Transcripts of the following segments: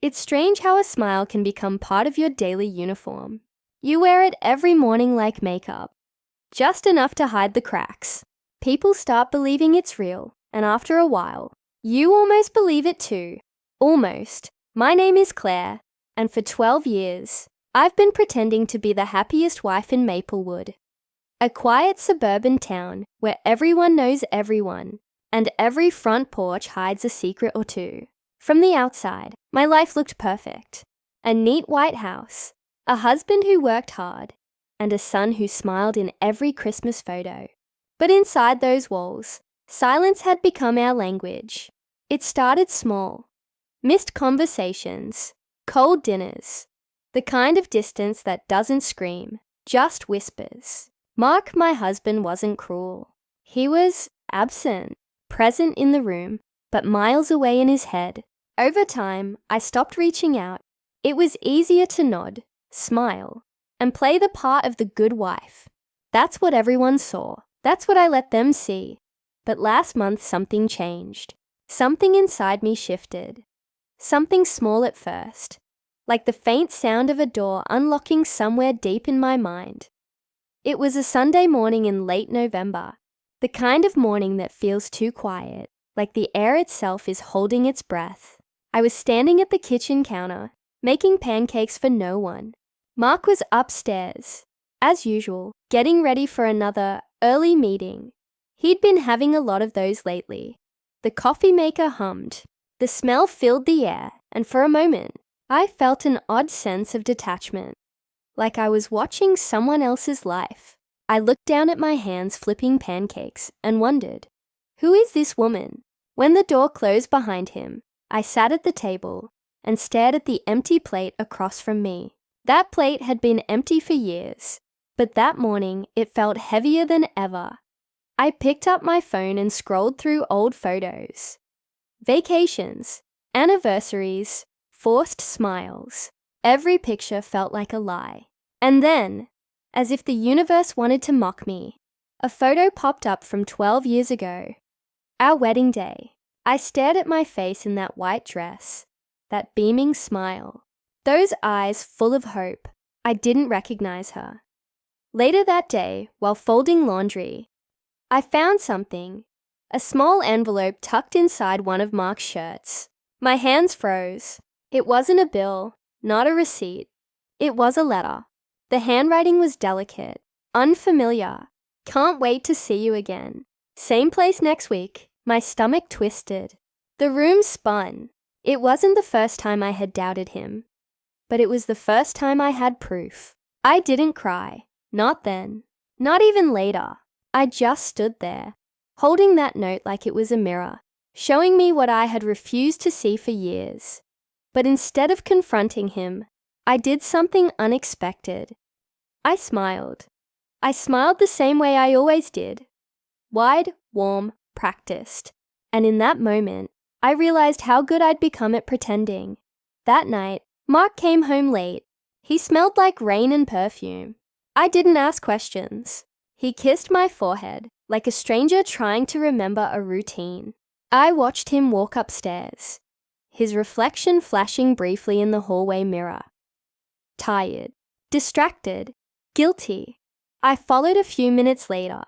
It's strange how a smile can become part of your daily uniform. You wear it every morning like makeup, just enough to hide the cracks. People start believing it's real, and after a while, you almost believe it too. Almost. My name is Claire, and for 12 years, I've been pretending to be the happiest wife in Maplewood, a quiet suburban town where everyone knows everyone, and every front porch hides a secret or two. From the outside, my life looked perfect. A neat white house, a husband who worked hard, and a son who smiled in every Christmas photo. But inside those walls, silence had become our language. It started small. Missed conversations, cold dinners, the kind of distance that doesn't scream, just whispers. Mark, my husband, wasn't cruel. He was absent, present in the room, but miles away in his head. Over time, I stopped reaching out. It was easier to nod, smile, and play the part of the good wife. That's what everyone saw. That's what I let them see. But last month something changed. Something inside me shifted. Something small at first, like the faint sound of a door unlocking somewhere deep in my mind. It was a Sunday morning in late November, the kind of morning that feels too quiet, like the air itself is holding its breath. I was standing at the kitchen counter, making pancakes for no one. Mark was upstairs, as usual, getting ready for another early meeting. He'd been having a lot of those lately. The coffee maker hummed. The smell filled the air, and for a moment, I felt an odd sense of detachment, like I was watching someone else's life. I looked down at my hands flipping pancakes and wondered, who is this woman? When the door closed behind him, I sat at the table and stared at the empty plate across from me. That plate had been empty for years, but that morning it felt heavier than ever. I picked up my phone and scrolled through old photos. Vacations, anniversaries, forced smiles. Every picture felt like a lie. And then, as if the universe wanted to mock me, a photo popped up from 12 years ago. Our wedding day. I stared at my face in that white dress, that beaming smile, those eyes full of hope. I didn't recognize her. Later that day, while folding laundry, I found something, a small envelope tucked inside one of Mark's shirts. My hands froze. It wasn't a bill, not a receipt. It was a letter. The handwriting was delicate, unfamiliar. Can't wait to see you again. Same place next week. My stomach twisted. The room spun. It wasn't the first time I had doubted him, but it was the first time I had proof. I didn't cry. Not then. Not even later. I just stood there, holding that note like it was a mirror, showing me what I had refused to see for years. But instead of confronting him, I did something unexpected. I smiled. I smiled the same way I always did. Wide, warm, practiced. And in that moment, I realized how good I'd become at pretending. That night, Mark came home late. He smelled like rain and perfume. I didn't ask questions. He kissed my forehead, like a stranger trying to remember a routine. I watched him walk upstairs, his reflection flashing briefly in the hallway mirror. Tired, distracted, guilty. I followed a few minutes later,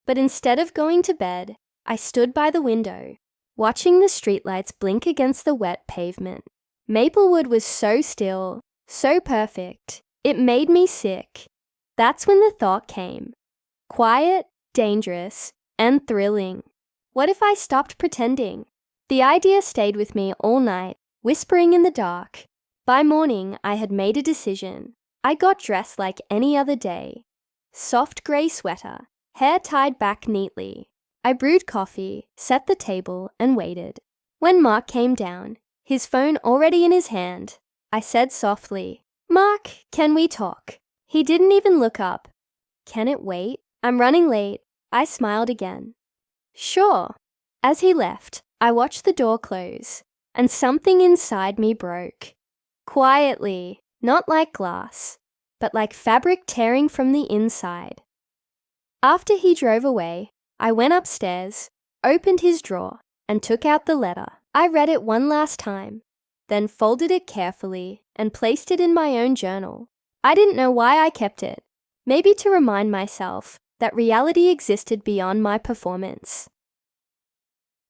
but instead of going to bed, I stood by the window, watching the streetlights blink against the wet pavement. Maplewood was so still, so perfect. It made me sick. That's when the thought came. Quiet, dangerous, and thrilling. What if I stopped pretending? The idea stayed with me all night, whispering in the dark. By morning, I had made a decision. I got dressed like any other day. Soft grey sweater, hair tied back neatly. I brewed coffee, set the table, and waited. When Mark came down, his phone already in his hand, I said softly, "Mark, can we talk?" He didn't even look up. "Can it wait? I'm running late." I smiled again. "Sure." As he left, I watched the door close, and something inside me broke. Quietly, not like glass, but like fabric tearing from the inside. After he drove away, I went upstairs, opened his drawer, and took out the letter. I read it one last time. then folded it carefully and placed it in my own journal. I didn't know why I kept it. Maybe to remind myself that reality existed beyond my performance.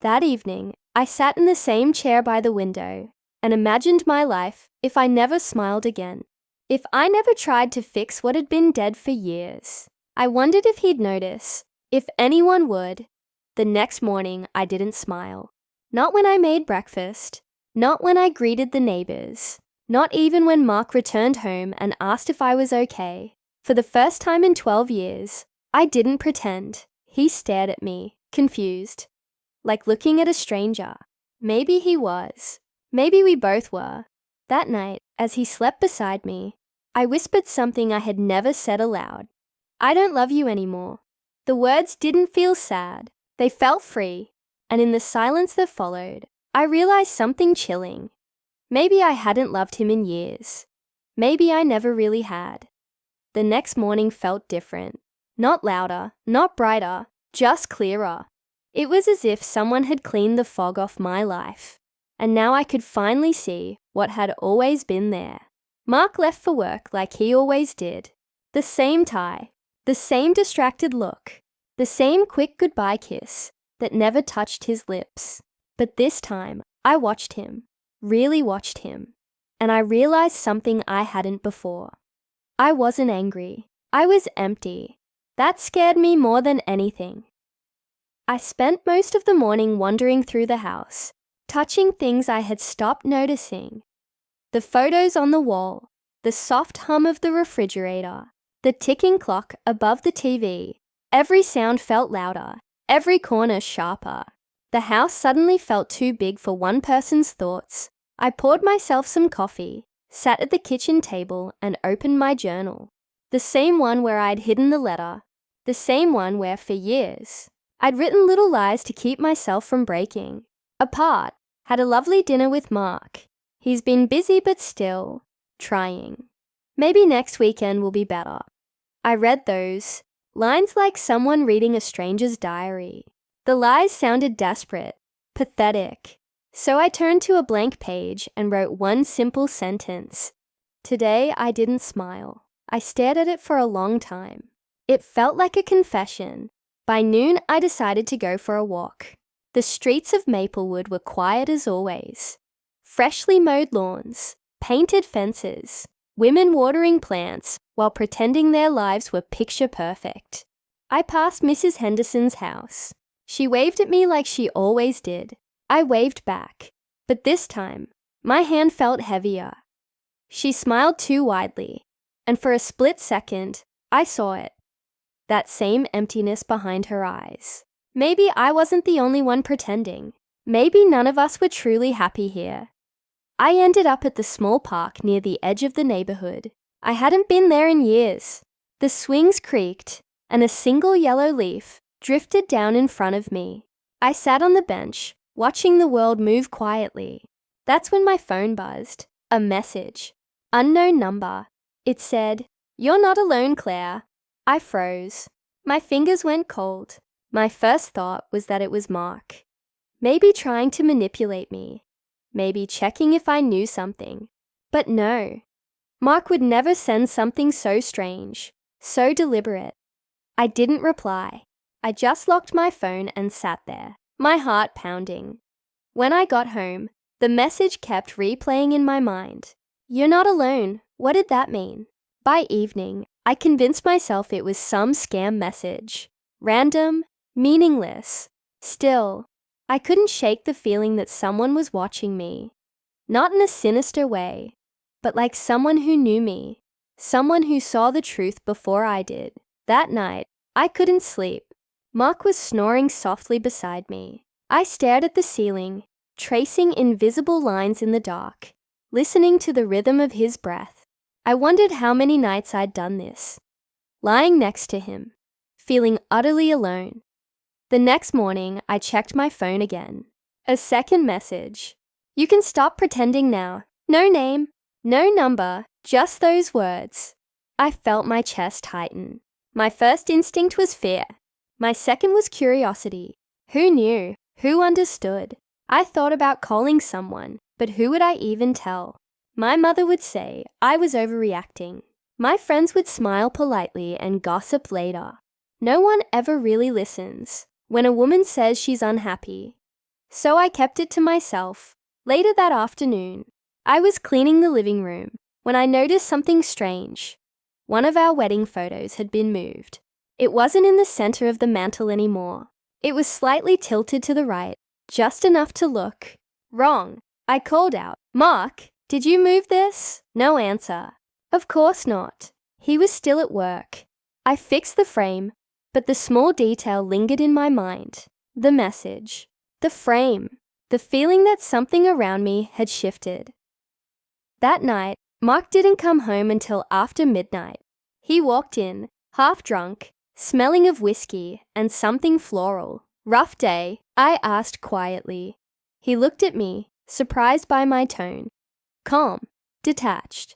That evening, I sat in the same chair by the window and imagined my life if I never smiled again. If I never tried to fix what had been dead for years. I wondered if he'd notice, if anyone would. The next morning, I didn't smile. Not when I made breakfast, not when I greeted the neighbors, not even when Mark returned home and asked if I was okay. For the first time in 12 years, I didn't pretend. He stared at me, confused, like looking at a stranger. Maybe he was. Maybe we both were. That night, as he slept beside me, I whispered something I had never said aloud. I don't love you anymore. The words didn't feel sad. They felt free. And in the silence that followed, I realized something chilling. Maybe I hadn't loved him in years. Maybe I never really had. The next morning felt different. Not louder, not brighter, just clearer. It was as if someone had cleaned the fog off my life. And now I could finally see what had always been there. Mark left for work like he always did. The same tie, the same distracted look, the same quick goodbye kiss that never touched his lips. But this time, I watched him, really watched him, and I realized something I hadn't before. I wasn't angry. I was empty. That scared me more than anything. I spent most of the morning wandering through the house, touching things I had stopped noticing. The photos on the wall, the soft hum of the refrigerator, the ticking clock above the TV. Every sound felt louder, every corner sharper. The house suddenly felt too big for one person's thoughts. I poured myself some coffee, sat at the kitchen table and opened my journal. The same one where I'd hidden the letter, the same one where for years I'd written little lies to keep myself from breaking. Apart, had a lovely dinner with Mark. He's been busy but still trying. Maybe next weekend will be better. I read those lines like someone reading a stranger's diary. The lies sounded desperate, pathetic. So I turned to a blank page and wrote one simple sentence. Today I didn't smile. I stared at it for a long time. It felt like a confession. By noon, I decided to go for a walk. The streets of Maplewood were quiet as always. Freshly mowed lawns, painted fences, women watering plants while pretending their lives were picture perfect. I passed Mrs. Henderson's house. She waved at me like she always did. I waved back, but this time, my hand felt heavier. She smiled too widely, and for a split second, I saw it. That same emptiness behind her eyes. Maybe I wasn't the only one pretending. Maybe none of us were truly happy here. I ended up at the small park near the edge of the neighborhood. I hadn't been there in years. The swings creaked, and a single yellow leaf drifted down in front of me. I sat on the bench, watching the world move quietly. That's when my phone buzzed. A message. Unknown number. It said, "You're not alone, Claire." I froze. My fingers went cold. My first thought was that it was Mark. Maybe trying to manipulate me. Maybe checking if I knew something. But no. Mark would never send something so strange, so deliberate. I didn't reply. I just locked my phone and sat there, my heart pounding. When I got home, the message kept replaying in my mind. "You're not alone." What did that mean? By evening, I convinced myself it was some scam message. Random, meaningless. Still, I couldn't shake the feeling that someone was watching me. Not in a sinister way, but like someone who knew me. Someone who saw the truth before I did. That night, I couldn't sleep. Mark was snoring softly beside me. I stared at the ceiling, tracing invisible lines in the dark, listening to the rhythm of his breath. I wondered how many nights I'd done this. Lying next to him, feeling utterly alone. The next morning, I checked my phone again. A second message. "You can stop pretending now. No name, no number, just those words." I felt my chest tighten. My first instinct was fear. My second was curiosity. Who knew? Who understood? I thought about calling someone, but who would I even tell? My mother would say I was overreacting. My friends would smile politely and gossip later. No one ever really listens when a woman says she's unhappy. So I kept it to myself. Later that afternoon, I was cleaning the living room when I noticed something strange. One of our wedding photos had been moved. It wasn't in the center of the mantel anymore. It was slightly tilted to the right, just enough to look wrong. I called out, "Mark, did you move this?" No answer. Of course not. He was still at work. I fixed the frame, but the small detail lingered in my mind. The message, the frame, the feeling that something around me had shifted. That night, Mark didn't come home until after midnight. He walked in, half drunk, smelling of whiskey and something floral. "Rough day?" I asked quietly. He looked at me, surprised by my tone. Calm, detached.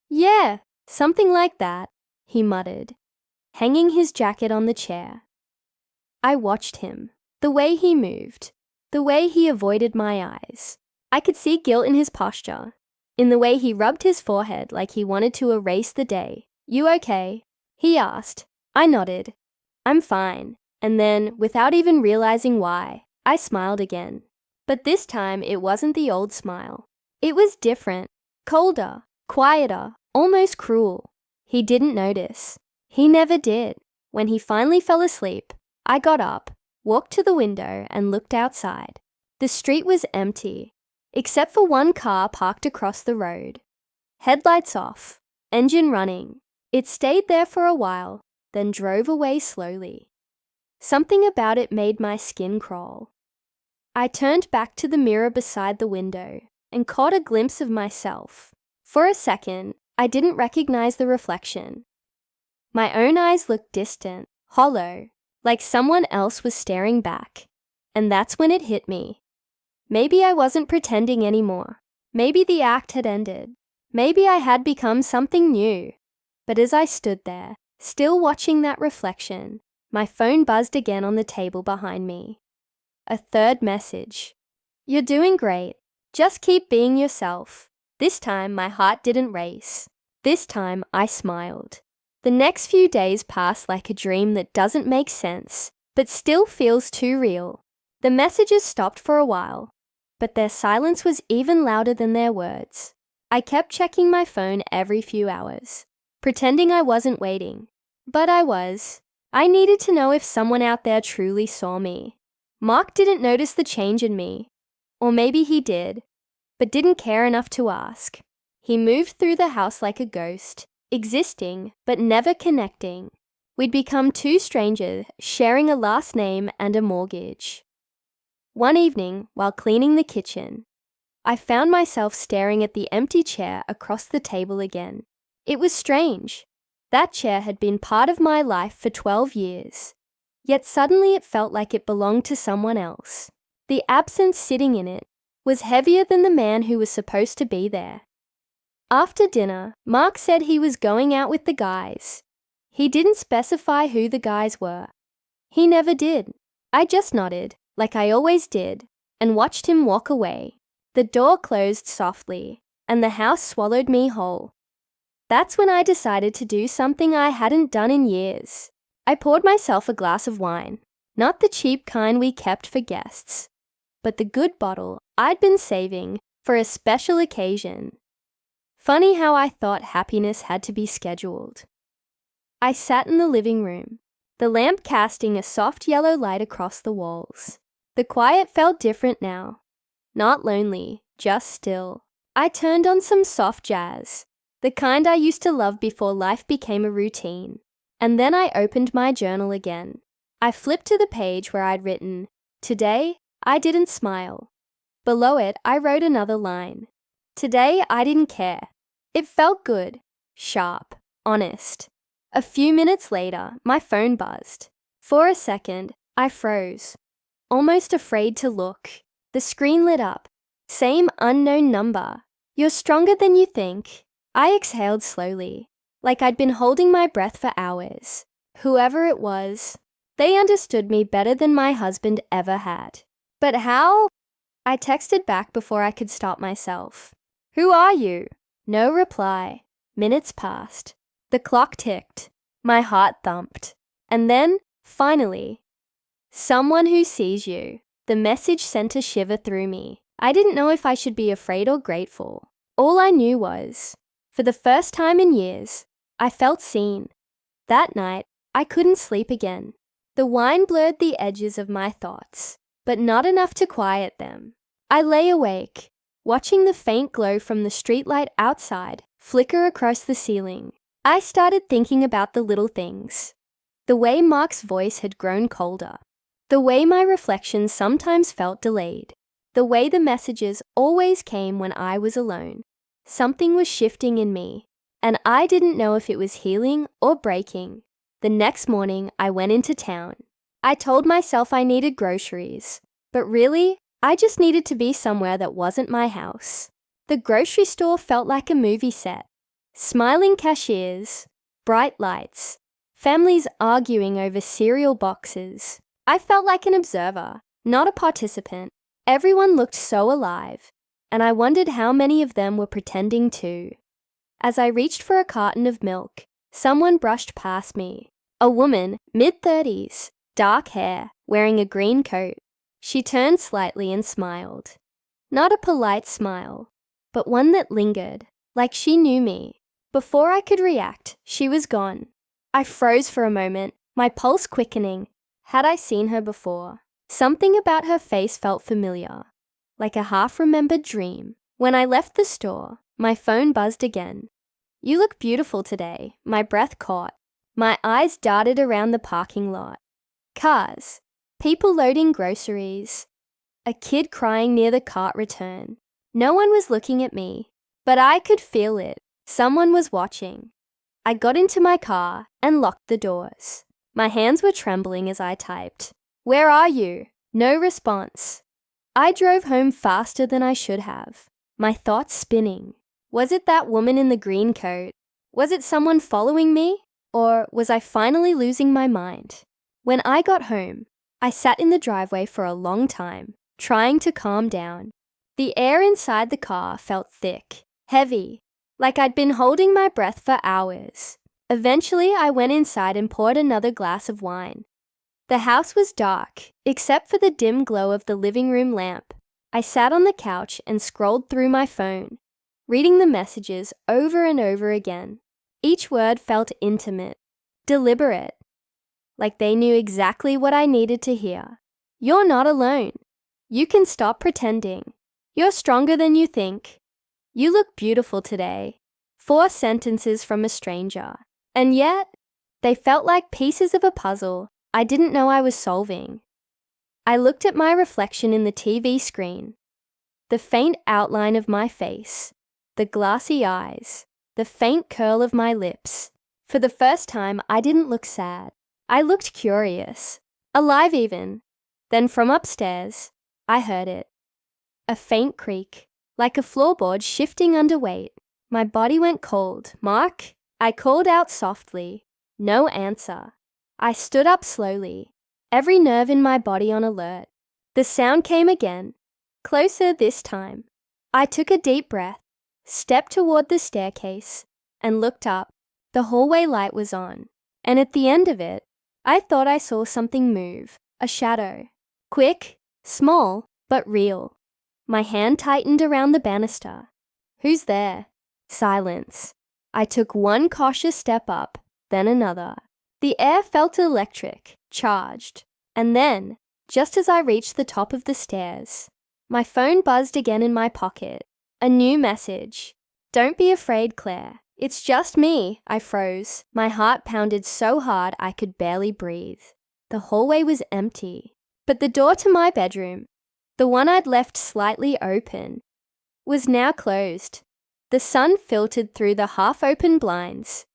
"Yeah, something like that," he muttered, hanging his jacket on the chair. I watched him, the way he moved, the way he avoided my eyes. I could see guilt in his posture, in the way he rubbed his forehead like he wanted to erase the day. "You okay?" he asked. I nodded. "I'm fine." And then, without even realizing why, I smiled again. But this time it wasn't the old smile. It was different, colder, quieter, almost cruel. He didn't notice. He never did. When he finally fell asleep, I got up, walked to the window and looked outside. The street was empty, except for one car parked across the road. Headlights off, engine running. It stayed there for a while, then drove away slowly. Something about it made my skin crawl. I turned back to the mirror beside the window and caught a glimpse of myself. For a second, I didn't recognize the reflection. My own eyes looked distant, hollow, like someone else was staring back. And that's when it hit me. Maybe I wasn't pretending anymore. Maybe the act had ended. Maybe I had become something new. But as I stood there, still watching that reflection, my phone buzzed again on the table behind me. A third message. "You're doing great. Just keep being yourself." This time my heart didn't race. This time I smiled. The next few days passed like a dream that doesn't make sense, but still feels too real. The messages stopped for a while, but their silence was even louder than their words. I kept checking my phone every few hours, pretending I wasn't waiting. But I was. I needed to know if someone out there truly saw me. Mark didn't notice the change in me. Or maybe he did, but didn't care enough to ask. He moved through the house like a ghost, existing but never connecting. We'd become two strangers, sharing a last name and a mortgage. One evening, while cleaning the kitchen, I found myself staring at the empty chair across the table again. It was strange. That chair had been part of my life for 12 years. Yet suddenly it felt like it belonged to someone else. The absence sitting in it was heavier than the man who was supposed to be there. After dinner, Mark said he was going out with the guys. He didn't specify who the guys were. He never did. I just nodded, like I always did, and watched him walk away. The door closed softly, and the house swallowed me whole. That's when I decided to do something I hadn't done in years. I poured myself a glass of wine, not the cheap kind we kept for guests, but the good bottle I'd been saving for a special occasion. Funny how I thought happiness had to be scheduled. I sat in the living room, the lamp casting a soft yellow light across the walls. The quiet felt different now. Not lonely, just still. I turned on some soft jazz, the kind I used to love before life became a routine. And then I opened my journal again. I flipped to the page where I'd written, "Today, I didn't smile." Below it, I wrote another line. "Today, I didn't care." It felt good, sharp, honest. A few minutes later, my phone buzzed. For a second, I froze, almost afraid to look. The screen lit up. Same unknown number. "You're stronger than you think." I exhaled slowly, like I'd been holding my breath for hours. Whoever it was, they understood me better than my husband ever had. But how? I texted back before I could stop myself. Who are you? No reply. Minutes passed. The clock ticked. My heart thumped. And then, finally, someone who sees you. The message sent a shiver through me. I didn't know if I should be afraid or grateful. All I knew was, for the first time in years, I felt seen. That night, I couldn't sleep again. The wine blurred the edges of my thoughts, but not enough to quiet them. I lay awake, watching the faint glow from the streetlight outside flicker across the ceiling. I started thinking about the little things. The way Mark's voice had grown colder. The way my reflections sometimes felt delayed. The way the messages always came when I was alone. Something was shifting in me, and I didn't know if it was healing or breaking. The next morning, I went into town. I told myself I needed groceries, but really, I just needed to be somewhere that wasn't my house. The grocery store felt like a movie set. Smiling cashiers, bright lights, families arguing over cereal boxes. I felt like an observer, not a participant. Everyone looked so alive, and I wondered how many of them were pretending too. As I reached for a carton of milk, someone brushed past me. A woman, mid-30s, dark hair, wearing a green coat. She turned slightly and smiled. Not a polite smile, but one that lingered, like she knew me. Before I could react, she was gone. I froze for a moment, my pulse quickening. Had I seen her before? Something about her face felt familiar, like a half-remembered dream. When I left the store, my phone buzzed again. You look beautiful today, my breath caught. My eyes darted around the parking lot. Cars, people loading groceries, a kid crying near the cart return. No one was looking at me, but I could feel it. Someone was watching. I got into my car and locked the doors. My hands were trembling as I typed. Where are you? No response. I drove home faster than I should have, my thoughts spinning. Was it that woman in the green coat? Was it someone following me? Or was I finally losing my mind? When I got home, I sat in the driveway for a long time, trying to calm down. The air inside the car felt thick, heavy, like I'd been holding my breath for hours. Eventually, I went inside and poured another glass of wine. The house was dark, except for the dim glow of the living room lamp. I sat on the couch and scrolled through my phone, reading the messages over and over again. Each word felt intimate, deliberate, like they knew exactly what I needed to hear. You're not alone. You can stop pretending. You're stronger than you think. You look beautiful today. 4 sentences from a stranger. And yet, they felt like pieces of a puzzle I didn't know I was solving. I looked at my reflection in the TV screen. The faint outline of my face, the glassy eyes, the faint curl of my lips. For the first time, I didn't look sad. I looked curious, alive even. Then from upstairs, I heard it. A faint creak, like a floorboard shifting under weight. My body went cold. Mark? I called out softly. No answer. I stood up slowly, every nerve in my body on alert. The sound came again, closer this time. I took a deep breath, stepped toward the staircase, and looked up. The hallway light was on, and at the end of it, I thought I saw something move, a shadow. Quick, small, but real. My hand tightened around the banister. Who's there? Silence. I took one cautious step up, then another. The air felt electric, charged. And then, just as I reached the top of the stairs, my phone buzzed again in my pocket. A new message. Don't be afraid, Claire. It's just me. I froze. My heart pounded so hard I could barely breathe. The hallway was empty. But the door to my bedroom, the one I'd left slightly open, was now closed. The sun filtered through the half-open blinds,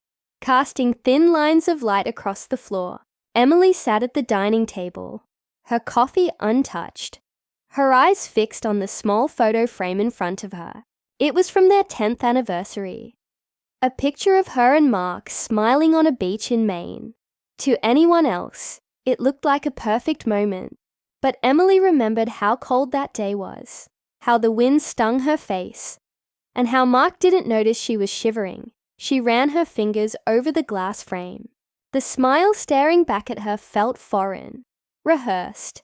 casting thin lines of light across the floor. Emily sat at the dining table, her coffee untouched, her eyes fixed on the small photo frame in front of her. It was from their 10th anniversary. A picture of her and Mark smiling on a beach in Maine. To anyone else, it looked like a perfect moment. But Emily remembered how cold that day was, how the wind stung her face, and how Mark didn't notice she was shivering. She ran her fingers over the glass frame. The smile staring back at her felt foreign, rehearsed.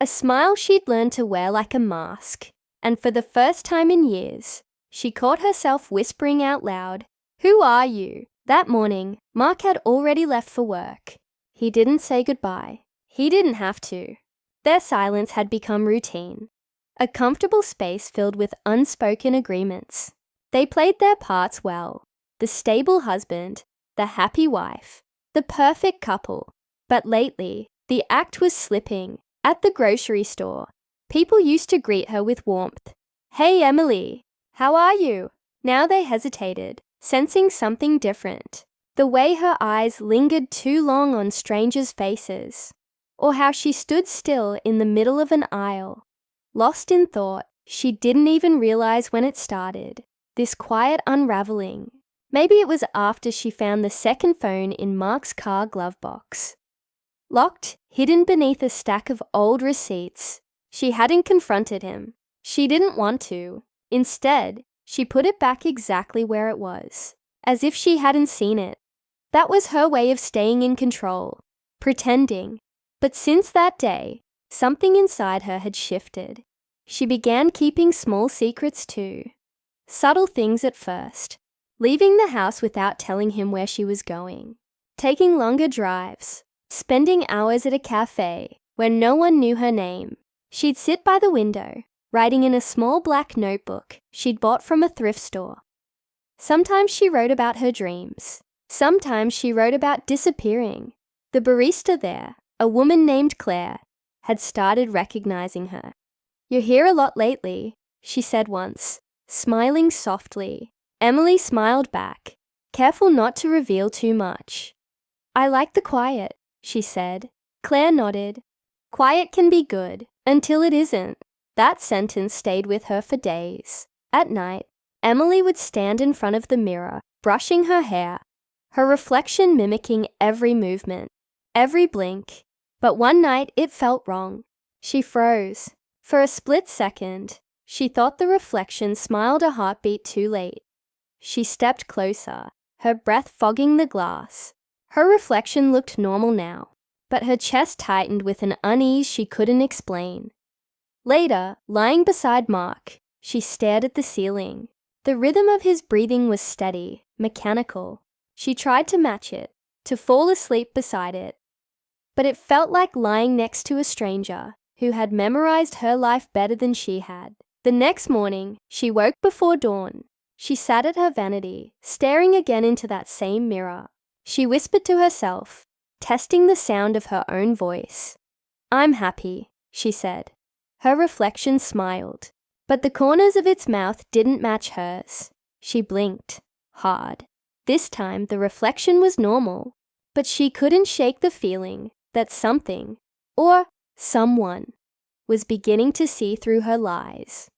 A smile she'd learned to wear like a mask, and for the first time in years, she caught herself whispering out loud, "Who are you?" That morning, Mark had already left for work. He didn't say goodbye. He didn't have to. Their silence had become routine, a comfortable space filled with unspoken agreements. They played their parts well, the stable husband, the happy wife, the perfect couple. But lately, the act was slipping. At the grocery store, people used to greet her with warmth. "Hey, Emily, how are you?" Now they hesitated, sensing something different. The way her eyes lingered too long on strangers' faces, or how she stood still in the middle of an aisle, lost in thought. She didn't even realize when it started, this quiet unraveling. Maybe it was after she found the second phone in Mark's car glove box. Locked, hidden beneath a stack of old receipts. She hadn't confronted him. She didn't want to. Instead, she put it back exactly where it was, as if she hadn't seen it. That was her way of staying in control, pretending. But since that day, something inside her had shifted. She began keeping small secrets too. Subtle things at first. Leaving the house without telling him where she was going. Taking longer drives. Spending hours at a cafe where no one knew her name. She'd sit by the window, writing in a small black notebook she'd bought from a thrift store. Sometimes she wrote about her dreams. Sometimes she wrote about disappearing. The barista there, a woman named Claire, had started recognizing her. "You're here a lot lately," she said once, smiling softly. Emily smiled back, careful not to reveal too much. "I like the quiet," she said. Claire nodded. "Quiet can be good, until it isn't." That sentence stayed with her for days. At night, Emily would stand in front of the mirror, brushing her hair, her reflection mimicking every movement, every blink. But one night it felt wrong. She froze. For a split second, she thought the reflection smiled a heartbeat too late. She stepped closer, her breath fogging the glass. Her reflection looked normal now, but her chest tightened with an unease she couldn't explain. Later, lying beside Mark, she stared at the ceiling. The rhythm of his breathing was steady, mechanical. She tried to match it, to fall asleep beside it. But it felt like lying next to a stranger who had memorized her life better than she had. The next morning, she woke before dawn. She sat at her vanity, staring again into that same mirror. She whispered to herself, testing the sound of her own voice. "I'm happy," she said. Her reflection smiled, but the corners of its mouth didn't match hers. She blinked, hard. This time the reflection was normal, but she couldn't shake the feeling that something, or someone, was beginning to see through her lies.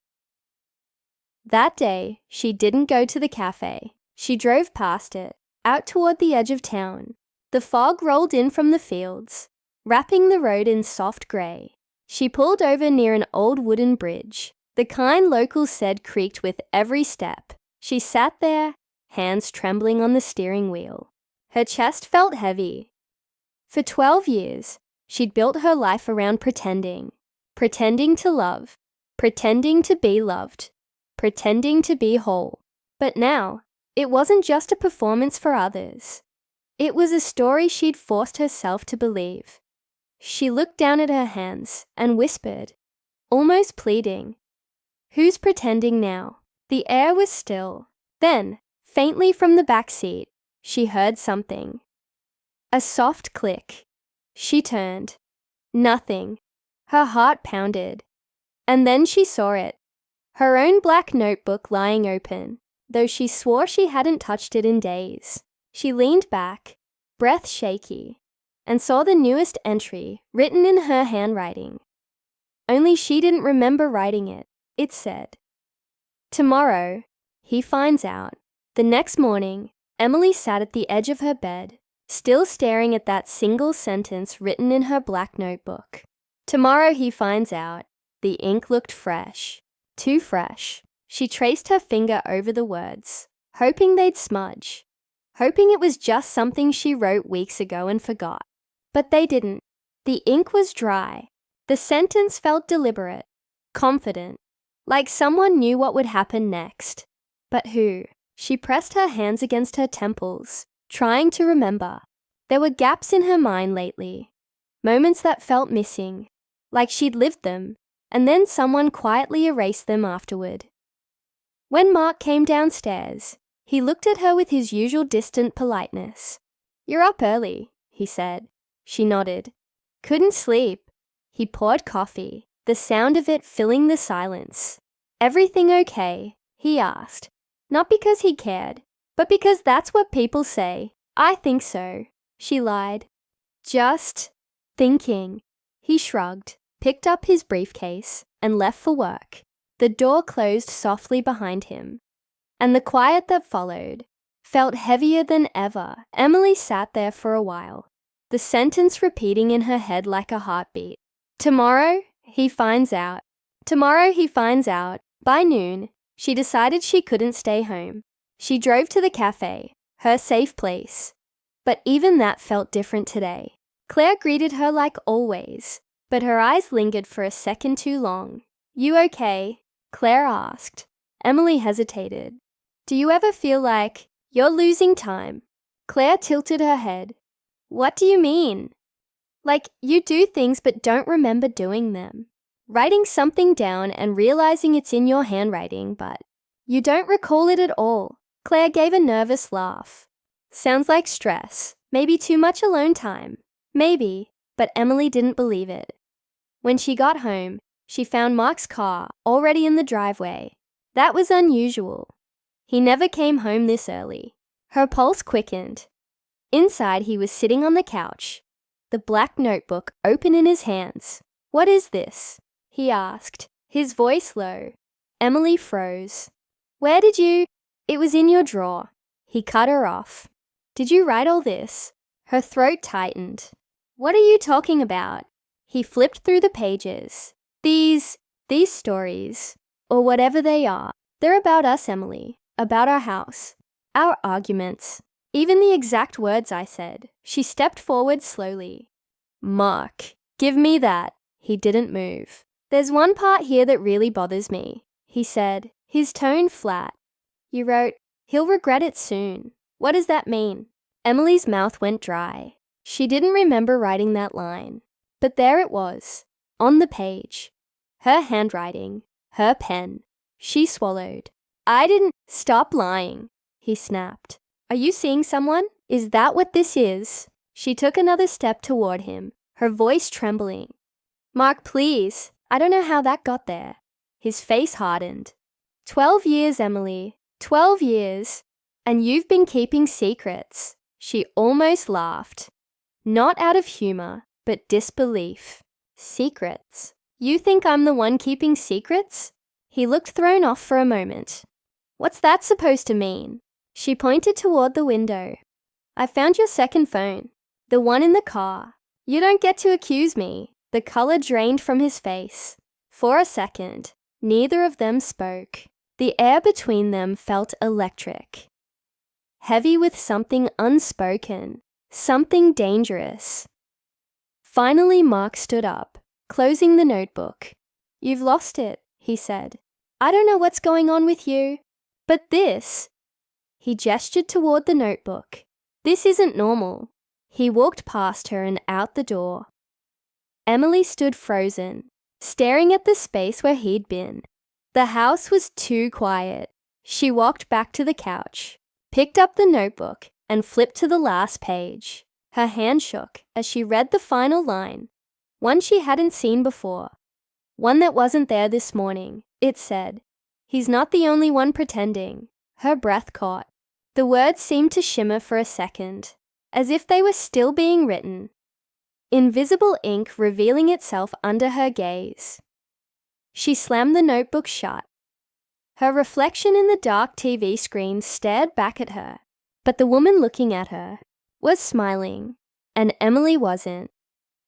That day, she didn't go to the cafe. She drove past it, out toward the edge of town. The fog rolled in from the fields, wrapping the road in soft grey. She pulled over near an old wooden bridge. The kind locals said creaked with every step. She sat there, hands trembling on the steering wheel. Her chest felt heavy. For 12 years, she'd built her life around pretending. Pretending to love. Pretending to be loved. Pretending to be whole. But now, it wasn't just a performance for others. It was a story she'd forced herself to believe. She looked down at her hands and whispered, almost pleading, "Who's pretending now?" The air was still. Then, faintly from the back seat, she heard something. A soft click. She turned. Nothing. Her heart pounded. And then she saw it. Her own black notebook lying open, though she swore she hadn't touched it in days. She leaned back, breath shaky, and saw the newest entry written in her handwriting. Only she didn't remember writing it. It said, "Tomorrow, he finds out." The next morning, Emily sat at the edge of her bed, still staring at that single sentence written in her black notebook. Tomorrow he finds out. The ink looked fresh. Too fresh. She traced her finger over the words, hoping they'd smudge. Hoping it was just something she wrote weeks ago and forgot. But they didn't. The ink was dry. The sentence felt deliberate, confident, like someone knew what would happen next. But who? She pressed her hands against her temples, trying to remember. There were gaps in her mind lately, moments that felt missing, like she'd lived them, and then someone quietly erased them afterward. When Mark came downstairs, he looked at her with his usual distant politeness. "You're up early," he said. She nodded. "Couldn't sleep." He poured coffee, the sound of it filling the silence. "Everything okay?" he asked. Not because he cared, but because that's what people say. "I think so," she lied. "Just thinking." He shrugged, picked up his briefcase, and left for work. The door closed softly behind him. And the quiet that followed felt heavier than ever. Emily sat there for a while, the sentence repeating in her head like a heartbeat. Tomorrow, he finds out. Tomorrow he finds out. By noon, she decided she couldn't stay home. She drove to the cafe, her safe place. But even that felt different today. Claire greeted her like always, but her eyes lingered for a second too long. "You okay?" Claire asked. Emily hesitated. "Do you ever feel like you're losing time?" Claire tilted her head. "What do you mean?" "Like you do things but don't remember doing them. Writing something down and realizing it's in your handwriting, but you don't recall it at all." Claire gave a nervous laugh. "Sounds like stress. Maybe too much alone time." Maybe, but Emily didn't believe it. When she got home, she found Mark's car already in the driveway. That was unusual. He never came home this early. Her pulse quickened. Inside, he was sitting on the couch, the black notebook open in his hands. "What is this?" he asked, his voice low. Emily froze. "Where did you—" "It was in your drawer." He cut her off. "Did you write all this?" Her throat tightened. "What are you talking about?" He flipped through the pages. These stories, or whatever they are, they're about us, Emily, about our house, our arguments, even the exact words I said." She stepped forward slowly. "Mark, give me that." He didn't move. "There's one part here that really bothers me," he said, his tone flat. "You wrote, 'He'll regret it soon.' What does that mean?" Emily's mouth went dry. She didn't remember writing that line. But there it was, on the page. Her handwriting, her pen. She swallowed. "I didn't—" "Stop lying," he snapped. "Are you seeing someone? Is that what this is?" She took another step toward him, her voice trembling. "Mark, please. I don't know how that got there." His face hardened. 12 years, Emily. 12 years. And you've been keeping secrets." She almost laughed. Not out of humor, but disbelief. "Secrets? You think I'm the one keeping secrets?" He looked thrown off for a moment. "What's that supposed to mean?" She pointed toward the window. "I found your second phone. The one in the car. You don't get to accuse me." The color drained from his face. For a second, neither of them spoke. The air between them felt electric. Heavy with something unspoken, something dangerous. Finally, Mark stood up, closing the notebook. "You've lost it," he said. "I don't know what's going on with you, but this—" He gestured toward the notebook. "This isn't normal." He walked past her and out the door. Emily stood frozen, staring at the space where he'd been. The house was too quiet. She walked back to the couch, picked up the notebook, and flipped to the last page. Her hand shook as she read the final line, one she hadn't seen before, one that wasn't there this morning. It said, "He's not the only one pretending." Her breath caught. The words seemed to shimmer for a second, as if they were still being written. Invisible ink revealing itself under her gaze. She slammed the notebook shut. Her reflection in the dark TV screen stared back at her, but the woman looking at her was smiling, and Emily wasn't.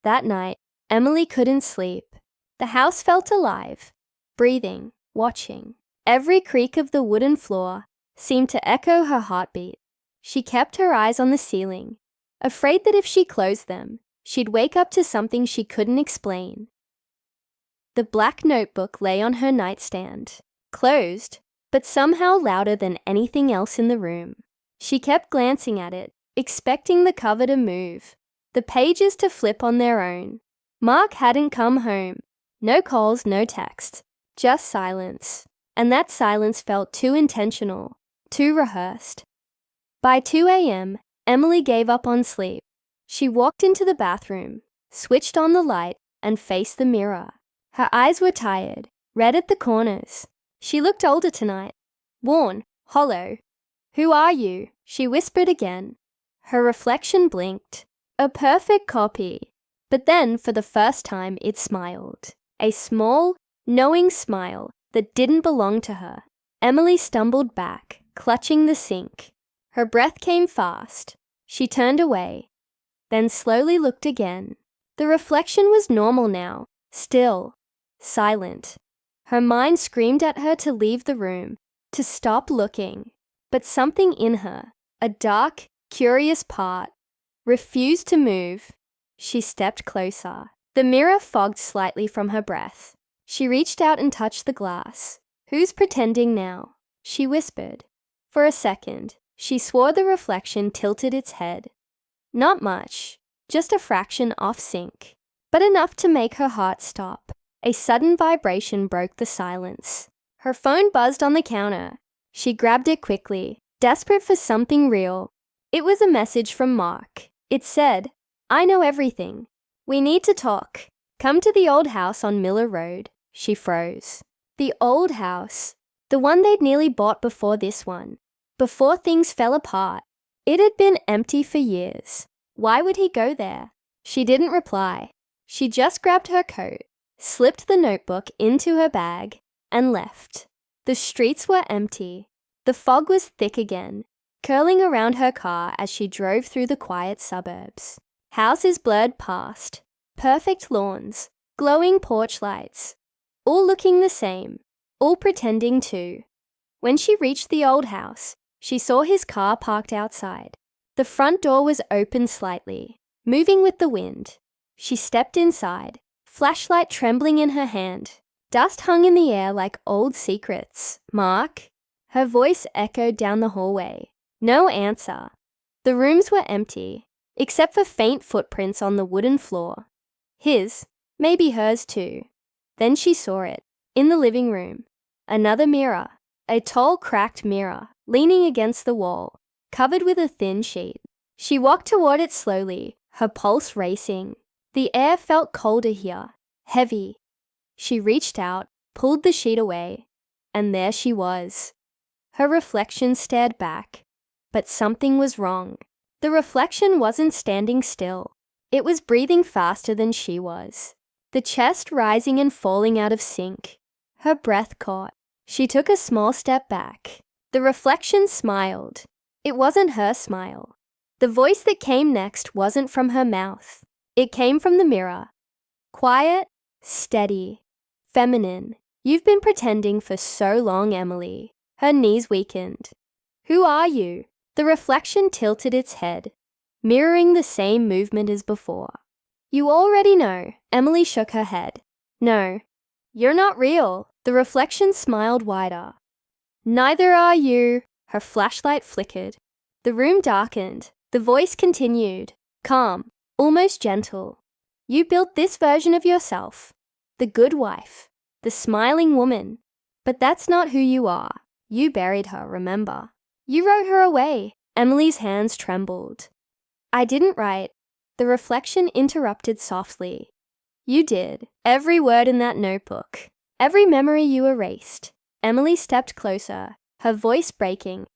That night, Emily couldn't sleep. The house felt alive, breathing, watching. Every creak of the wooden floor seemed to echo her heartbeat. She kept her eyes on the ceiling, afraid that if she closed them, she'd wake up to something she couldn't explain. The black notebook lay on her nightstand, closed, but somehow louder than anything else in the room. She kept glancing at it, expecting the cover to move, the pages to flip on their own. Mark hadn't come home. No calls, no text, just silence. And that silence felt too intentional, too rehearsed. By 2 a.m., Emily gave up on sleep. She walked into the bathroom, switched on the light, and faced the mirror. Her eyes were tired, red at the corners. She looked older tonight, worn, hollow. "Who are you?" she whispered again. Her reflection blinked. A perfect copy. But then, for the first time, it smiled. A small, knowing smile that didn't belong to her. Emily stumbled back, clutching the sink. Her breath came fast. She turned away, then slowly looked again. The reflection was normal now, still, silent. Her mind screamed at her to leave the room, to stop looking. But something in her, a dark, curious part, refused to move. She stepped closer. The mirror fogged slightly from her breath. She reached out and touched the glass. "Who's pretending now?" she whispered. For a second, she swore the reflection tilted its head. Not much, just a fraction off sync, but enough to make her heart stop. A sudden vibration broke the silence. Her phone buzzed on the counter. She grabbed it quickly, desperate for something real. It was a message from Mark. It said, "I know everything. We need to talk. Come to the old house on Miller Road." She froze. The old house. The one they'd nearly bought before this one. Before things fell apart. It had been empty for years. Why would he go there? She didn't reply. She just grabbed her coat, slipped the notebook into her bag, and left. The streets were empty. The fog was thick again, curling around her car as she drove through the quiet suburbs. Houses blurred past, perfect lawns, glowing porch lights, all looking the same, all pretending to. When she reached the old house, she saw his car parked outside. The front door was open slightly, moving with the wind. She stepped inside, flashlight trembling in her hand. Dust hung in the air like old secrets. "Mark?" Her voice echoed down the hallway. No answer. The rooms were empty, except for faint footprints on the wooden floor. His, maybe hers too. Then she saw it, in the living room. Another mirror, a tall, cracked mirror, leaning against the wall, covered with a thin sheet. She walked toward it slowly, her pulse racing. The air felt colder here, heavy. She reached out, pulled the sheet away, and there she was. Her reflection stared back, but something was wrong. The reflection wasn't standing still. It was breathing faster than she was, the chest rising and falling out of sync. Her breath caught. She took a small step back. The reflection smiled. It wasn't her smile. The voice that came next wasn't from her mouth. It came from the mirror. Quiet, steady, feminine. "You've been pretending for so long, Emily." Her knees weakened. "Who are you?" The reflection tilted its head, mirroring the same movement as before. "You already know." Emily shook her head. "No, you're not real." The reflection smiled wider. "Neither are you." Her flashlight flickered. The room darkened. The voice continued, calm, almost gentle. "You built this version of yourself, the good wife, the smiling woman. But that's not who you are. You buried her, remember? You wrote her away." Emily's hands trembled. "I didn't write." The reflection interrupted softly. "You did. Every word in that notebook. Every memory you erased." Emily stepped closer, her voice breaking.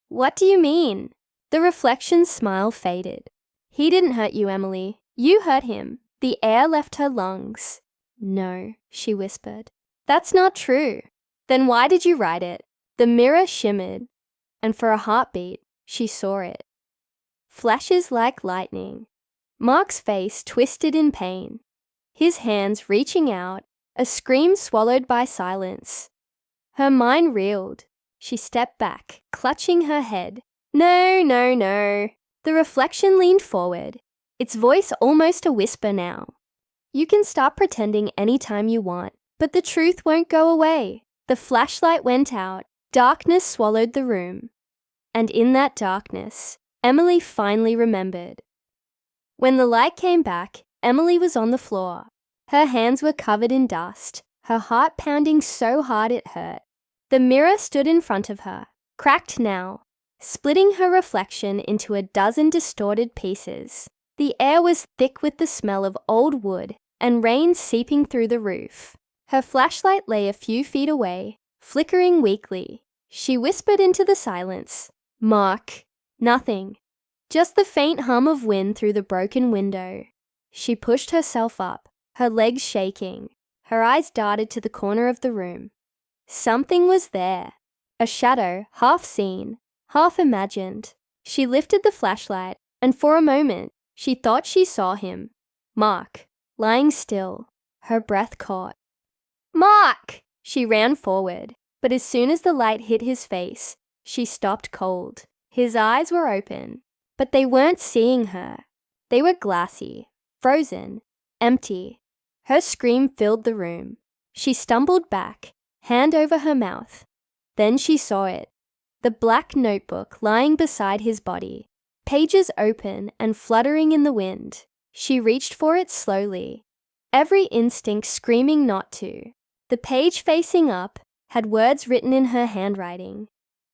"What do you mean?" The reflection's smile faded. "He didn't hurt you, Emily. You hurt him." The air left her lungs. "No," she whispered. "That's not true." "Then why did you write it?" The mirror shimmered, and for a heartbeat, she saw it. Flashes like lightning. Mark's face twisted in pain. his hands reaching out, a scream swallowed by silence. Her mind reeled. She stepped back, clutching her head. No, no, no. The reflection leaned forward, its voice almost a whisper now. You can start pretending anytime you want, but the truth won't go away. The flashlight went out. Darkness swallowed the room. And in that darkness, Emily finally remembered. When the light came back, Emily was on the floor. Her hands were covered in dust, her heart pounding so hard it hurt. The mirror stood in front of her, cracked now, splitting her reflection into a dozen distorted pieces. The air was thick with the smell of old wood and rain seeping through the roof. Her flashlight lay a few feet away, flickering weakly. She whispered into the silence, "Mark." Nothing. Just the faint hum of wind through the broken window. She pushed herself up, her legs shaking. Her eyes darted to the corner of the room. Something was there. A shadow, half seen, half imagined. She lifted the flashlight, and for a moment, she thought she saw him. Mark, lying still, her breath caught. "Mark!" She ran forward, but as soon as the light hit his face, she stopped cold. His eyes were open, but they weren't seeing her. They were glassy, frozen, empty. Her scream filled the room. She stumbled back, hand over her mouth. Then she saw it. The black notebook lying beside his body, pages open and fluttering in the wind. She reached for it slowly, every instinct screaming not to. The page facing up had words written in her handwriting.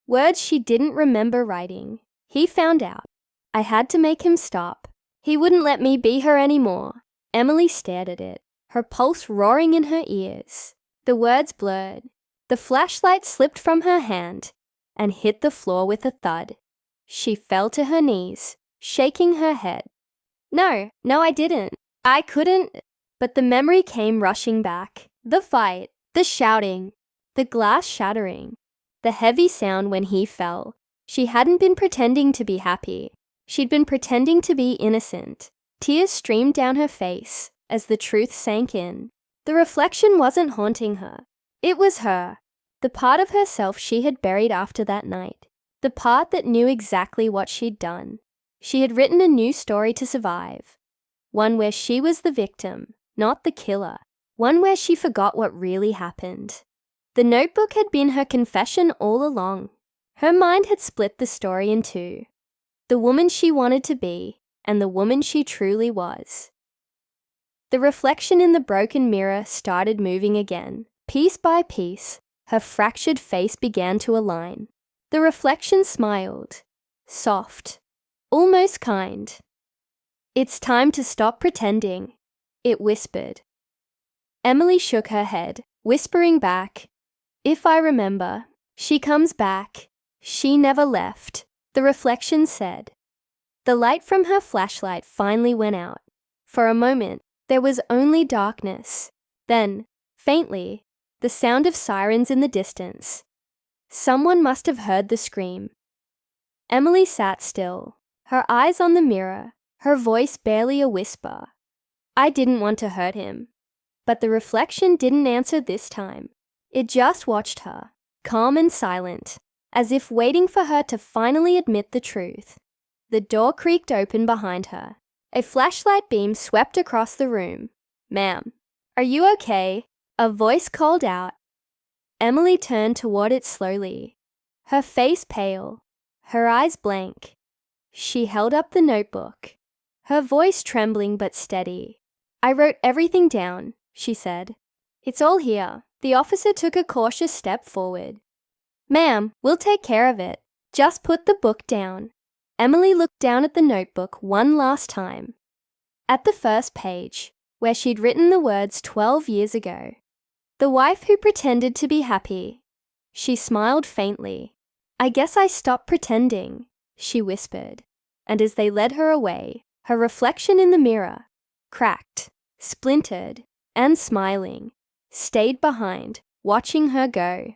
Words she didn't remember writing. He found out. I had to make him stop. He wouldn't let me be her anymore. Emily stared at it, her pulse roaring in her ears. The words blurred. The flashlight slipped from her hand and hit the floor with a thud. She fell to her knees, shaking her head. No, I didn't. I couldn't. But the memory came rushing back. The fight, the shouting, the glass shattering, the heavy sound when he fell. She hadn't been pretending to be happy. She'd been pretending to be innocent. Tears streamed down her face as the truth sank in. The reflection wasn't haunting her. It was her, the part of herself she had buried after that night, the part that knew exactly what she'd done. She had written a new story to survive, one where she was the victim, not the killer, one where she forgot what really happened. The notebook had been her confession all along. Her mind had split the story in two, the woman she wanted to be and the woman she truly was. The reflection in the broken mirror started moving again. Piece by piece, her fractured face began to align. The reflection smiled, soft, almost kind. "It's time to stop pretending," it whispered. Emily shook her head, whispering back, "If I remember, she comes back. She never left," the reflection said. The light from her flashlight finally went out. For a moment, there was only darkness. Then, faintly, the sound of sirens in the distance. Someone must have heard the scream. Emily sat still, her eyes on the mirror, her voice barely a whisper. I didn't want to hurt him. But the reflection didn't answer this time. It just watched her, calm and silent, as if waiting for her to finally admit the truth. The door creaked open behind her. A flashlight beam swept across the room. "Ma'am, are you okay?" A voice called out. Emily turned toward it slowly, her face pale, her eyes blank. She held up the notebook, her voice trembling but steady. "I wrote everything down," she said. "It's all here." The officer took a cautious step forward. "Ma'am, we'll take care of it. Just put the book down." Emily looked down at the notebook one last time. At the first page, where she'd written the words 12 years ago. The wife who pretended to be happy. She smiled faintly. "I guess I stopped pretending," she whispered. And as they led her away, her reflection in the mirror, cracked, splintered, and smiling, stayed behind, watching her go.